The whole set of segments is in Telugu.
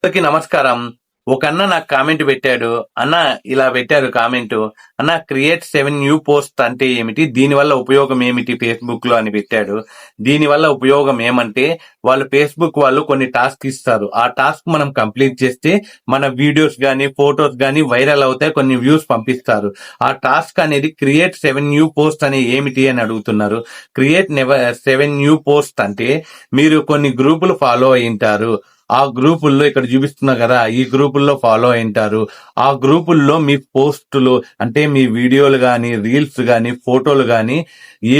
అందరికీ నమస్కారం. ఒక అన్న నాకు కామెంట్ పెట్టాడు. అన్న ఇలా పెట్టారు కామెంట్. అన్న క్రియేట్ 7 న్యూ పోస్ట్ అంటే ఏమిటి? దీనివల్ల ఉపయోగం ఏమిటి ఫేస్బుక్ లో అని పెట్టాడు. దీనివల్ల ఉపయోగం ఏమంటే వాళ్ళు ఫేస్బుక్ వాళ్ళు కొన్ని టాస్క్ ఇస్తారు. ఆ టాస్క్ మనం కంప్లీట్ చేస్తే మన వీడియోస్ గానీ ఫోటోస్ గానీ వైరల్ అవుతాయి, కొన్ని వ్యూస్ పంపిస్తారు. ఆ టాస్క్ అనేది క్రియేట్ 7 న్యూ పోస్ట్ అనే ఏమిటి అని అడుగుతున్నారు. క్రియేట్ 7 న్యూ పోస్ట్ అంటే మీరు కొన్ని గ్రూపులు ఫాలో అయింటారు. ఆ గ్రూపుల్లో ఇక్కడ చూపిస్తున్నా కదా, ఈ గ్రూపుల్లో ఫాలో అయింటారు. ఆ గ్రూపుల్లో మీ పోస్టులు అంటే మీ వీడియోలు గాని, రీల్స్ గాని, ఫోటోలు గాని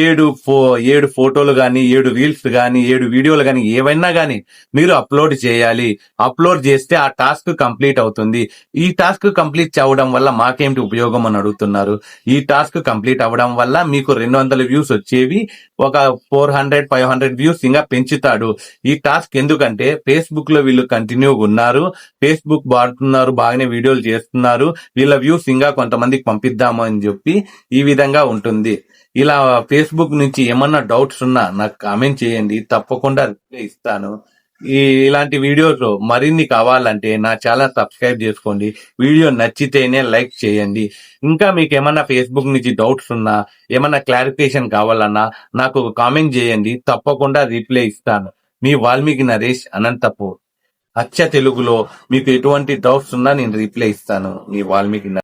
7 ఫోటోలు గాని, 7 రీల్స్ గాని, 7 వీడియోలు గాని ఏవైనా గాని మీరు అప్లోడ్ చేయాలి. అప్లోడ్ చేస్తే ఆ టాస్క్ కంప్లీట్ అవుతుంది. ఈ టాస్క్ కంప్లీట్ అవ్వడం వల్ల మాకేమిటి ఉపయోగం అని అడుగుతున్నారు. ఈ టాస్క్ కంప్లీట్ అవ్వడం వల్ల మీకు 200 వ్యూస్ వచ్చేవి ఒక 400, 500 వ్యూస్ ఇంకా పెంచుతాడు. ఈ టాస్క్ ఎందుకంటే ఫేస్బుక్ లో వీళ్ళు కంటిన్యూగా ఉన్నారు, ఫేస్బుక్ వాడుతున్నారు, బాగానే వీడియోలు చేస్తున్నారు, వీళ్ళ వ్యూస్ ఇంకా కొంతమందికి పంపిద్దాము అని చెప్పి ఈ విధంగా ఉంటుంది. ఇలా ఫేస్బుక్ నుంచి ఏమన్నా డౌట్స్ ఉన్నా నాకు కామెంట్ చేయండి, తప్పకుండా రిప్లై ఇస్తాను. ఇలాంటి వీడియోస్ మరిన్ని కావాలంటే నా ఛానల్ సబ్స్క్రైబ్ చేసుకోండి. వీడియో నచ్చితేనే లైక్ చేయండి. ఇంకా మీకు ఏమన్నా ఫేస్బుక్ నుంచి డౌట్స్ ఉన్నా, ఏమన్నా క్లారిఫికేషన్ కావాలన్నా నాకు కామెంట్ చేయండి, తప్పకుండా రిప్లై ఇస్తాను. మీ వాల్మీకి నరేష్, అనంతపూర్. అచ్చ తెలుగులో మీకు ఎటువంటి డౌట్స్ ఉన్నా నేను రిప్లై ఇస్తాను. మీ వాల్మీకి